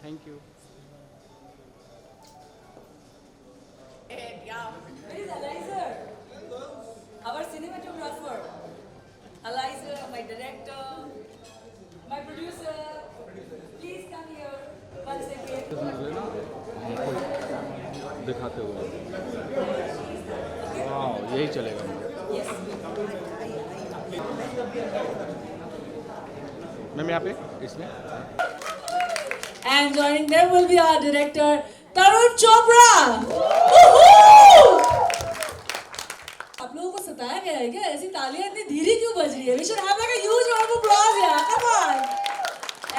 Thank you. Yeah. Where is Eliza? Our cinematographer. Eliza, my director, my producer. Please come here once again. मुझे ना हमको दिखाते हुए, वाह यही चलेगा Yes. मैम यहाँ पे इसमें। And joining them will be our director, Tarun Chopra. Woohoo! आप लोगों को सताया गया है क्या? ऐसी तालियां इतनी धीरे क्यों बज रही है? We should have like a huge round of applause here. Come on.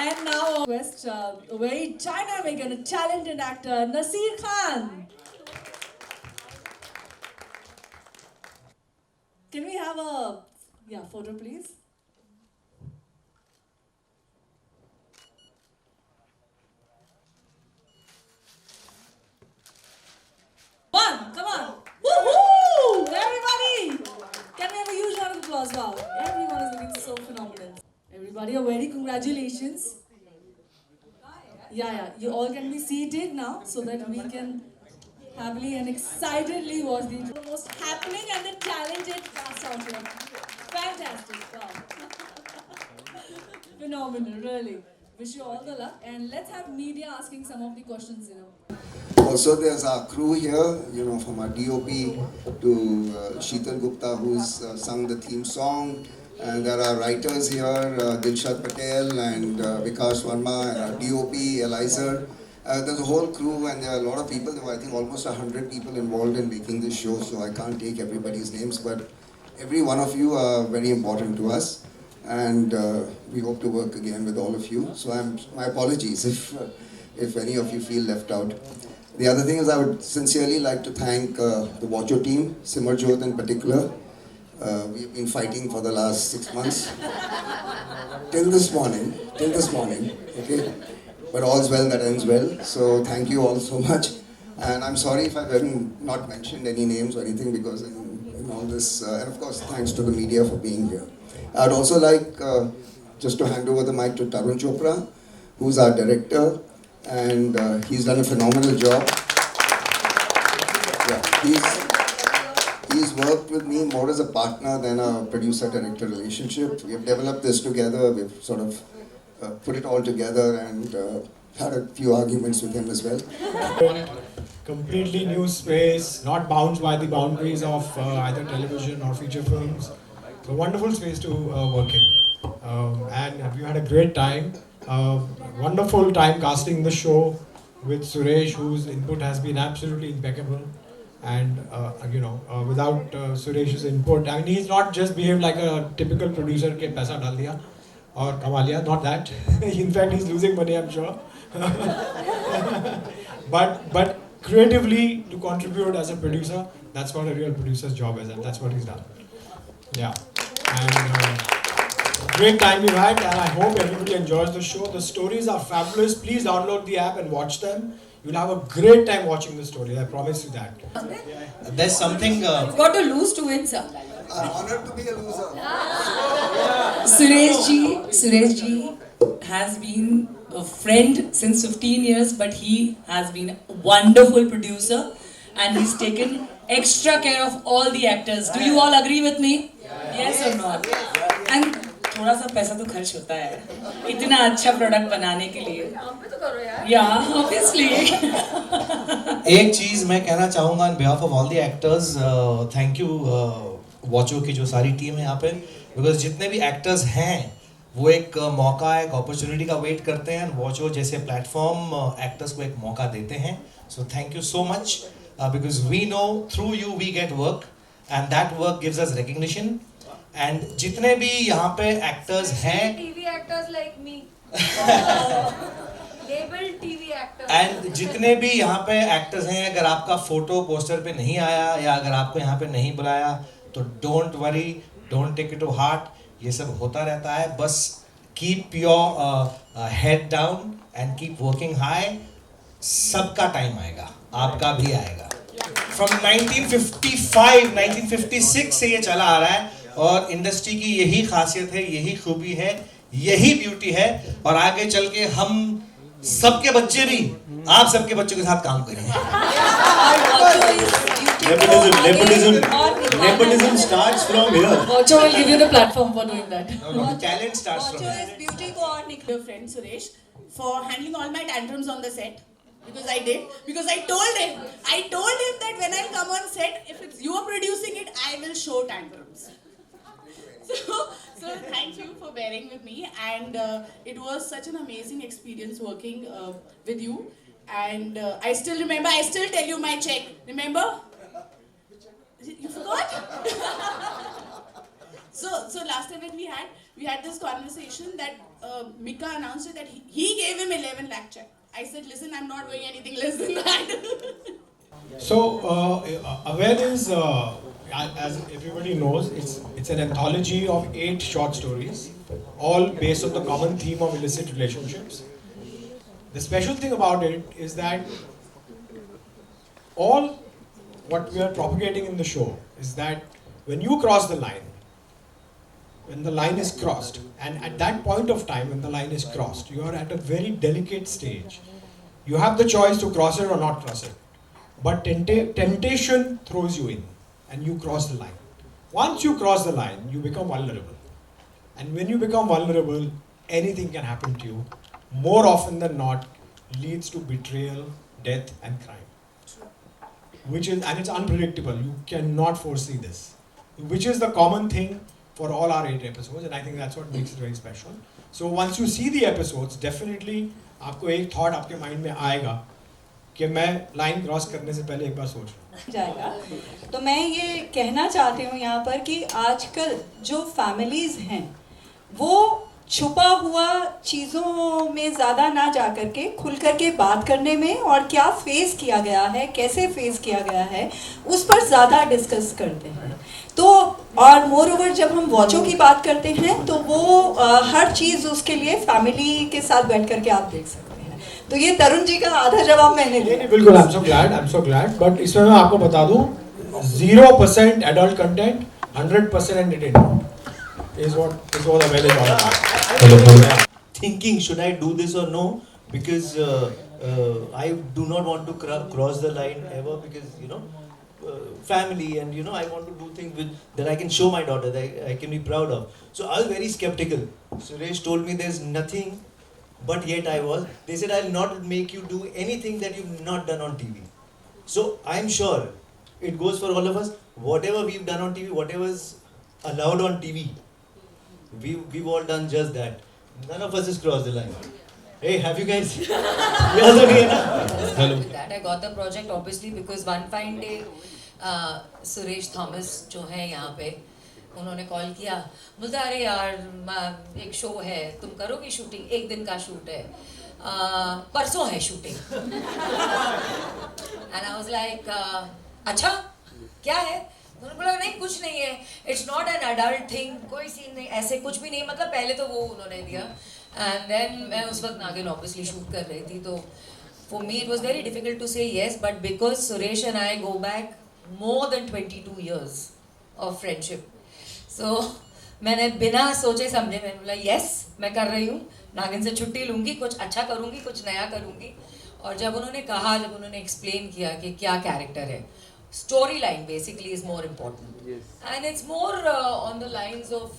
And now, request a very dynamic and a talented actor, Nasir Khan. Can we have a photo, please? One, come on. Woohoo! Everybody! Can we have a huge round of applause? Wow, everyone is looking so phenomenal. Everybody, a very congratulations. Yeah, you all can be seated now so that we can happily and excitedly watch the most happening and the talented cast out here. Fantastic, wow. Phenomenal, really. Wish you all the luck, and let's have media asking some of the questions, Also, there's our crew here, from our DOP to Sheetal Gupta, who's sung the theme song. And there are writers here, Dilshad Patel and Vikas Verma, and our DOP, Eliza. There's a whole crew, and there are a lot of people. There were, I think, almost 100 people involved in making this show, so I can't take everybody's names, but every one of you are very important to us. And we hope to work again with all of you. So my apologies if any of you feel left out. The other thing is I would sincerely like to thank the Watcho team, Simarjot in particular. We've been fighting for the last 6 months. Till this morning, okay? But all's well that ends well. So thank you all so much. And I'm sorry if I've not mentioned any names or anything, because in all this, and of course thanks to the media for being here. I'd also like just to hand over the mic to Tarun Chopra, who's our director, and he's done a phenomenal job. Yeah, he's worked with me more as a partner than a producer-director relationship. We've developed this together. We've sort of put it all together, and had a few arguments with him as well. Completely new space, not bound by the boundaries of either television or feature films. It's a wonderful space to work in. And we had a great time. Wonderful time casting the show with Suresh, whose input has been absolutely impeccable. And without Suresh's input, I mean, he's not just behaved like a typical producer ke paisa dal diya or kama liya, not that. In fact, he's losing money, I'm sure. But creatively to contribute as a producer, that's what a real producer's job is, and that's what he's done. Yeah. And great time we've had, and I hope everybody enjoys the show. The stories are fabulous. Please download the app and watch them. You'll have a great time watching the story. I promise you that. There's something. You've got to lose to win, sir. I'm honored to be a loser. Suresh ji has been a friend since 15 years, but he has been a wonderful producer, and he's taken extra care of all the actors. Do you all agree with me? Yes or not? And थोड़ा सा पैसा तो खर्च होता है इतना अच्छा product बनाने के लिए। Yeah, obviously. एक चीज मैं कहना चाहूँगा on behalf of all the actors, thank you Watcho की जो सारी टीम है यहाँ पे, because जितने भी actors हैं वो एक मौका, एक opportunity का वेट करते हैं, Watcho जैसे प्लेटफॉर्म actors को एक मौका देते हैं. So thank you so much, because we know through you we get work, and that work gives us recognition. And जितने भी यहाँ पे actors हैं, TV actors like me, labeled TV actors. and जितने भी यहाँ पे actors हैं, अगर आपका फोटो पोस्टर पे नहीं आया या अगर आपको यहाँ पे नहीं बुलाया, तो don't worry, don't take it to heart. ये सब होता रहता है. बस keep your head down and keep working high. सबका टाइम आएगा, आपका भी आएगा. From 1955, 1956 से ये चला आ रहा है, और इंडस्ट्री की यही खासियत है, यही खूबी है, यही ब्यूटी है, और आगे चल के हम सबके बच्चे भी आप सबके बच्चों के साथ काम करें. Nepotism starts from here. Vacho will give you the platform for doing that. The talent starts from Vacho here. is beauty को और Nikhil friend Suresh for handling all my tantrums on the set. Because I did. Because I told him that when I'll come on set, if it's you are producing it, I will show tantrums. So thank you for bearing with me, and it was such an amazing experience working with you. And I still remember. I still tell you my check. Remember? You forgot? So last time when we had this conversation that Mika announced it that he gave him 11 lakh check. I said, listen, I'm not going anything less than that. So, Awareness, as everybody knows, it's an anthology of 8 short stories, all based on the common theme of illicit relationships. The special thing about it is that all what we are propagating in the show is that when you cross the line, when the line is crossed, and at that point of time when the line is crossed, you are at a very delicate stage. You have the choice to cross it or not cross it. But temptation throws you in and you cross the line. Once you cross the line, you become vulnerable. And when you become vulnerable, anything can happen to you. More often than not, leads to betrayal, death and crime. And it's unpredictable. You cannot foresee this. Which is the common thing for all our 8 episodes, and I think that's what makes it very special. So once you see the episodes, definitely आपको एक thought आपके mind में आएगा कि मैं line cross करने से पहले एक बार सोच लूँ. जाएगा. तो मैं ये कहना चाहती हूँ यहाँ पर कि आजकल जो families हैं वो छुपा हुआ चीज़ों में ज़्यादा ना जा करके खुल करके बात करने में और क्या फेस किया गया है, कैसे फेस किया गया है, उस पर ज़्यादा डिस्कस करते हैं. तो और मोर ओवर जब हम वॉचो की बात करते हैं तो वो हर चीज़ उसके लिए फैमिली के साथ बैठ करके आप देख सकते हैं. तो ये तरुण जी का आधा जवाब मैंने दिया. नहीं बिल्कुल, I'm so glad. बट इसमें मैं आपको बता दूँ 0% adult content, 100% entertainment is what available. Hello. Thinking, should I do this or no? Because I do not want to cross the line ever, because family, and I want to do things that I can show my daughter, that I can be proud of. So I was very skeptical. Suresh told me there's nothing, but yet I was. They said I'll not make you do anything that you've not done on TV. So I'm sure it goes for all of us. Whatever we've done on TV, whatever's allowed on TV, we've all done just that. None of us has crossed the line. Hey, have you guys? Hello. That I got the project obviously because one fine day, Suresh Thomas जो है यहाँ पे, उन्होंने call किया, बोलता अरे यार एक शो है, तुम करोगी शूटिंग, 1 दिन का शूट है, परसों है shooting. And I was like, अच्छा क्या है? उन्होंने बोला नहीं कुछ नहीं है, it's not an adult thing, कोई सीन नहीं, ऐसे कुछ भी नहीं. मतलब पहले तो वो उन्होंने दिया, एंड देन मैं उस वक्त नागिन ऑब्वियसली शूट कर रही थी. तो for me it was very difficult to say yes, but because Suresh and I go back more than 22 years of friendship, so मैंने बिना सोचे समझे मैंने बोला येस मैं कर रही हूँ, नागिन से छुट्टी लूँगी, कुछ अच्छा करूँगी, कुछ नया करूँगी. और जब उन्होंने कहा, जब उन्होंने एक्सप्लेन किया कि क्या कैरेक्टर है, storyline basically is more important. Yes. And it's more on the lines of,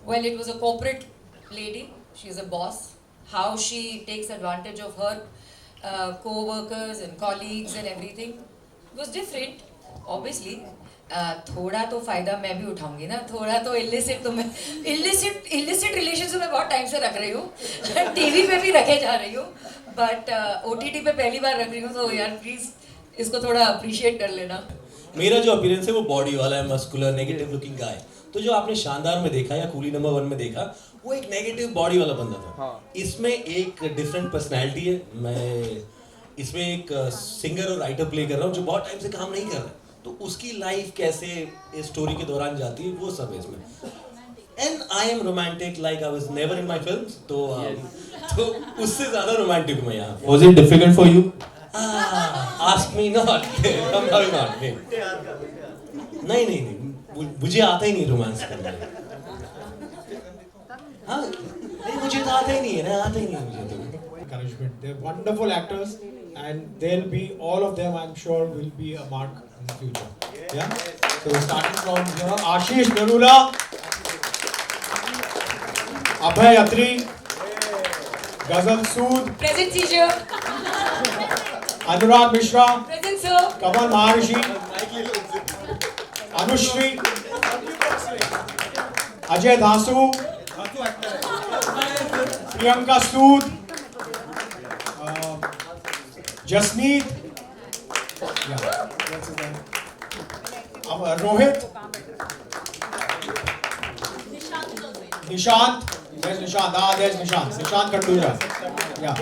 well, it was a corporate lady, she's a boss, how she takes advantage of her co-workers and colleagues and everything was different, obviously. थोड़ा तो फायदा मैं भी उठाऊंगी ना, थोड़ा तो illicit तो मैं illicit relations मैं बहुत टाइम से रख रही हूँ, टीवी पे भी रखे जा रही हूँ, बट OTT पे पहली बार रख रही हूँ, तो यार प्लीज इसको थोड़ा अप्रिशिएट कर लेना. मेरा जो अपीयरेंस है वो बॉडी वाला है, मस्कुलर नेगेटिव लुकिंग गाय. तो जो आपने शानदार में देखा या कूली नंबर 1 में देखा, वो एक नेगेटिव बॉडी वाला बंदा था. इसमें एक डिफरेंट पर्सनैलिटी है. मैं इसमें एक सिंगर और राइटर प्ले कर रहा हूँ जो बहुत टाइम से काम नहीं कर रहा, तो उसकी लाइफ कैसे इस स्टोरी के दौरान जाती है वो सब है इसमें. And I am romantic like I was never in my films, तो उससे ज्यादा रोमांटिक हूं मैं यहाँ. Was it difficult for you? Ask me not. नहीं, मुझे आता ही नहीं रोमांस करना. हाँ, नहीं मुझे तो आता ही नहीं है ना, आता ही नहीं मुझे तो. encouragement. They're wonderful actors, and they'll be, all of them, I'm sure, will be a mark in the future. Yeah? So starting from here, Ashish Narula, Abhay Atri, Ghazal Sood, Present teacher. Anurag Mishra, Present sir. Kamal Maharishi, Anushri, Ajay Dhasu, Priyanka Sood, Jasneet, yeah, that's his name. Rohit, Nishant, there's Nishant, there's Nishant, Nishant Kandura, yeah.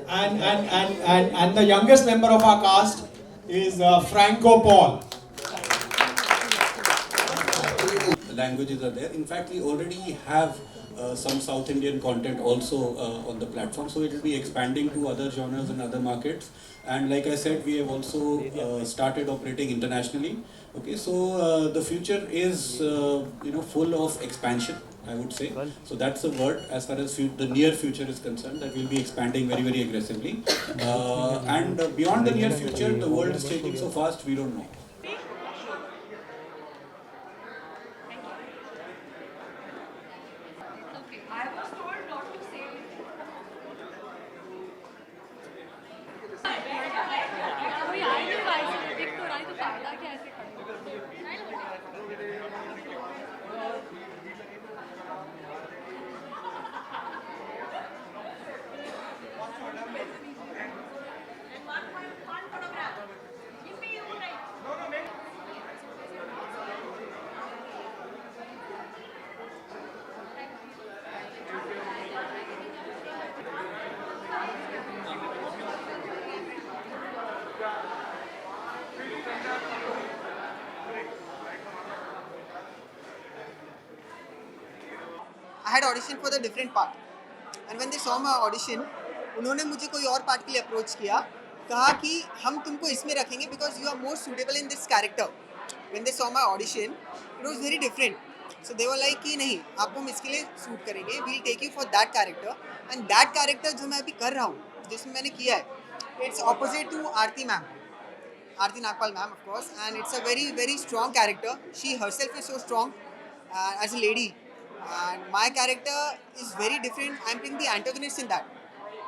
And the youngest member of our cast is Franco Paul. The languages are there. In fact, we already have some South Indian content also on the platform, so it will be expanding to other genres and other markets. And like I said, we have also started operating internationally. Okay, so the future is full of expansion, I would say. So that's the word as far as the near future is concerned, that we'll be expanding very, very aggressively. And beyond the near future, the world is changing so fast, we don't know. I was told not to say I had auditioned for the different part, and when they saw my audition, उन्होंने मुझे कोई और part के लिए approach किया, कहा कि हम तुमको इसमें रखेंगे because you are more suitable in this character. When they saw my audition, it was very different. So they were like कि नहीं, आपको हम इसके लिए सूट करेंगे, we'll take you for that character. And that character जो मैं अभी कर रहा हूँ, जिसमें मैंने किया है, it's opposite to Aarti ma'am, Aarti Nagpal ma'am of course, and it's a very, very strong character. She herself is so strong as a lady. And my character is very different. I'm playing the antagonist in that,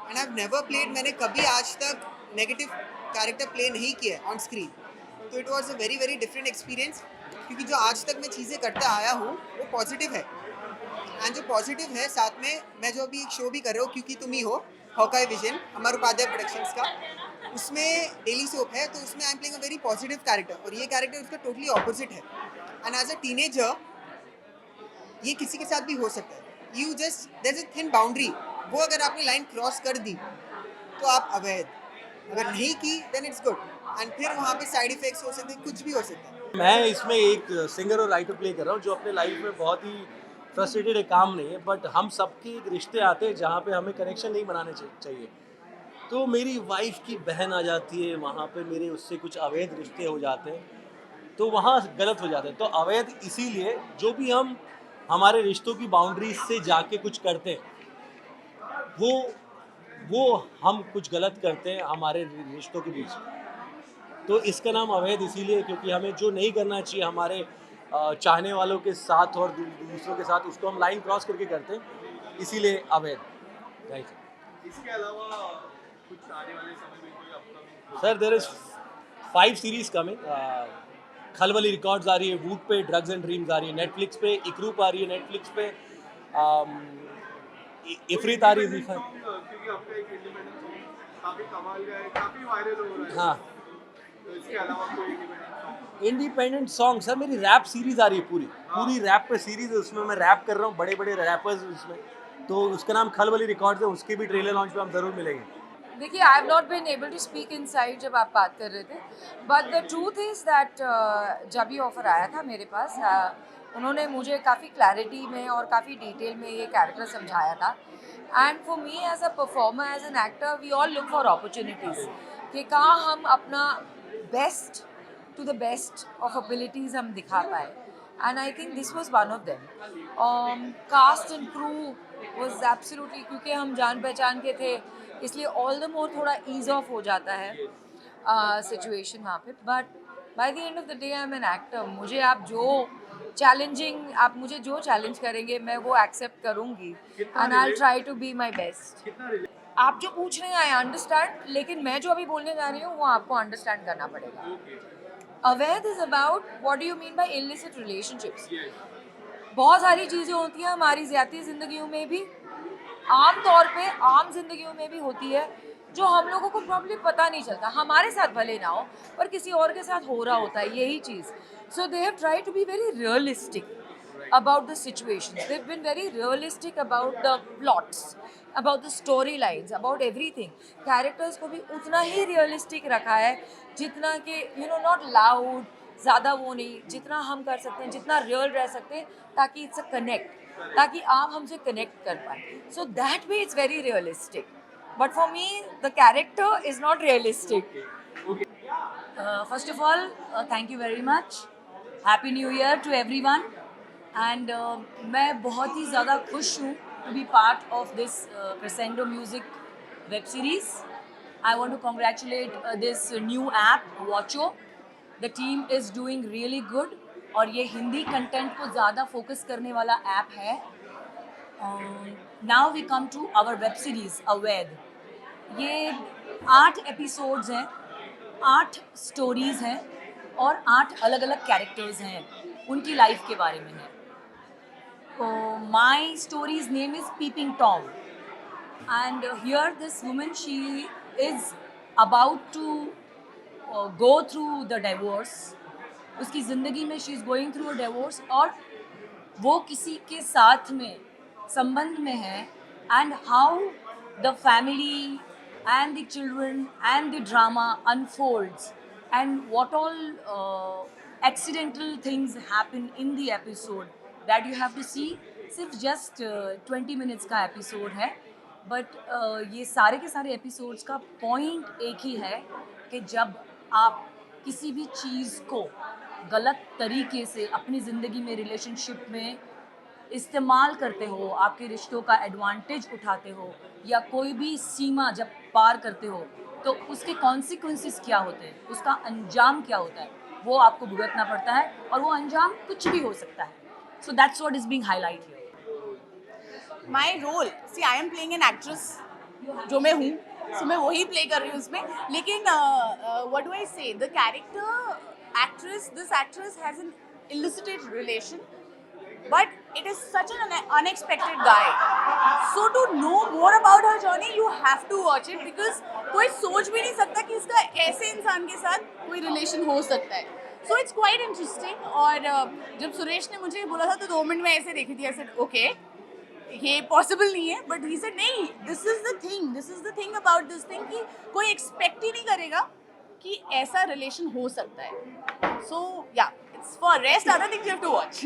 and I've never played. मैंने कभी आज तक negative character play नहीं किया on screen. So it was a very, very different experience. क्योंकि जो आज तक मैं चीज़ें करता आया हूँ वो positive है. And जो positive है साथ में मैं जो अभी एक शो भी कर रहा हूँ क्योंकि तुम ही हो, Hawkeye Vision, अमर उपाध्याय प्रोडक्शंस का, उसमें डेली सोप है, तो उसमें I'm playing a very positive character और ये character उसका totally opposite है. And as a teenager ये किसी के साथ भी हो सकता है. You just there's a thin boundary. वो अगर आपने लाइन क्रॉस कर दी तो आप अवैध, अगर नहीं की then it's good. And फिर वहाँ पे साइड इफेक्ट्स हो सकते हैं, कुछ भी हो सकता है. मैं इसमें एक सिंगर और राइटर प्ले कर रहा हूँ जो अपने लाइफ में बहुत ही फ्रस्ट्रेटेड है, काम नहीं है, बट हम सबके एक रिश्ते आते हैं जहाँ पे हमें कनेक्शन नहीं बनाने चाहिए. तो मेरी वाइफ की बहन आ जाती है, वहाँ पे मेरे उससे कुछ अवैध रिश्ते हो जाते हैं, तो वहाँ गलत हो जाते हैं. तो अवैध इसीलिए जो भी हम हमारे रिश्तों की बाउंड्रीज से जाके कुछ करते हैं, वो हम कुछ गलत करते हैं हमारे रिश्तों के बीच. तो इसका नाम अवैध इसीलिए क्योंकि हमें जो नहीं करना चाहिए हमारे चाहने वालों के साथ और दूसरों के साथ, उसको हम लाइन क्रॉस करके करते हैं, इसीलिए अवैध. इसके अलावा कुछ आने वाले समय में कोई upcoming? Sir there is 5 series coming. Khalbali records आ रही है, वूट पे ड्रग्स एंड ड्रीम्स आ रही है नेटफ्लिक्स पे, इकरूप आ रही है नेटफ्लिक्स पे, इफरीत आ रही है क्योंकि आपका एक इंडिपेंडेंट सॉन्ग काफी कमाल का है, काफी वायरल हो रहा है. हाँ, तो इसके अलावा कोई इंडिपेंडेंट सॉन्ग सर मेरी रैप सीरीज आ रही है, पूरी रैप पे सीरीज है, उसमें मैं रैप कर रहा हूँ, बड़े बड़े रैपर्स उसमें, तो उसका नाम खलबली रिकॉर्ड्स है, उसके भी ट्रेलर लॉन्च पे हम ज़रूर मिलेंगे. देखिए, I have not been able to speak inside जब आप बात कर रहे थे, but the truth is that जब ये ऑफ़र आया था मेरे पास, उन्होंने मुझे काफ़ी क्लैरिटी में और काफ़ी डिटेल में ये कैरेक्टर समझाया था. And for me as a performer, as an actor, we all look for opportunities कि कहाँ हम अपना best to the best of abilities हम दिखा पाए. And I think this was one of them. Cast and crew was absolutely, क्योंकि हम जान पहचान के थे इसलिए ऑल द मोर थोड़ा ईज ऑफ हो जाता है सिचुएशन वहाँ पे. But by the end of the day I am an actor. मुझे आप मुझे जो चैलेंज करेंगे मैं वो एक्सेप्ट करूँगी and I will try to be my best. आप जो पूछ रहे हैं आई अंडरस्टैंड, लेकिन मैं जो अभी बोलने जा रही हूँ वो आपको अंडरस्टैंड करना पड़ेगा. अवैध is about what do you mean by illicit relationships. बहुत सारी चीज़ें होती हैं हमारी ज़्यादती ज़िंदगियों में भी, आम तौर पे आम जिंदगियों में भी होती है, जो हम लोगों को प्रॉब्लम पता नहीं चलता. हमारे साथ भले ना हो पर किसी और के साथ हो रहा होता है यही चीज़. So they have tried to be very realistic about the situations. They've been very realistic about the plots, about the storylines, about everything. Characters को भी उतना ही realistic रखा है जितना कि not loud, ज़्यादा वो नहीं, जितना हम कर सकते हैं, जितना real रह सकते हैं ताकि it's a connect, ताकि आप हमसे connect कर पाए. So that way it's very realistic. But for me, the character is not realistic. First of all, thank you very much. Happy New Year to everyone. And मैं बहुत ही ज़्यादा खुश हूँ to be part of this crescendo music web series. I want to congratulate this new app Watcho. The team is doing really good और ये Hindi content को ज़्यादा फोकस करने वाला ऐप है. Now we come to our web series Avaidh. ये 8 episodes हैं, 8 stories हैं और 8 अलग अलग कैरेक्टर्स हैं, उनकी लाइफ के बारे में है. My story's name is Peeping Tom, and here this woman, she is about to go through the divorce. उसकी ज़िंदगी में she is going through a divorce और वो किसी के साथ में संबंध में है, and how the family and the children and the drama unfolds and what all accidental things happen in the episode that you have to see. सिर्फ जस्ट 20 मिनट्स का एपिसोड है, बट ये सारे के सारे एपिसोड्स का पॉइंट एक ही है कि जब आप किसी भी चीज़ को गलत तरीके से अपनी ज़िंदगी में रिलेशनशिप में इस्तेमाल करते हो, आपके रिश्तों का एडवांटेज उठाते हो या कोई भी सीमा जब पार करते हो, तो उसके कॉन्सिक्वेंसेस क्या होते हैं, उसका अंजाम क्या होता है, वो आपको भुगतना पड़ता है और वो अंजाम कुछ भी हो सकता है. So that's what is being highlighted here. My role, see, I am playing an actress, जो मैं हूँ, so मैं वही play कर रही हूँ उसमें. लेकिन what do I say? The character actress, this actress has an illicit relation, but it is such an unexpected guy. So to know more about her journey, you have to watch it because कोई सोच भी नहीं सकता कि इसका ऐसे इंसान के साथ कोई relation हो सकता है. So it's quite interesting. और जब सुरेश ने मुझे बोला था तो 2 मिनट में ऐसे देखी थी, ऐसे ओके ये पॉसिबल नहीं है, बट ही सेड नहीं, this is the thing about this thing कि कोई एक्सपेक्ट ही नहीं करेगा कि ऐसा रिलेशन हो सकता है. So yeah it's for rest other things you have to watch.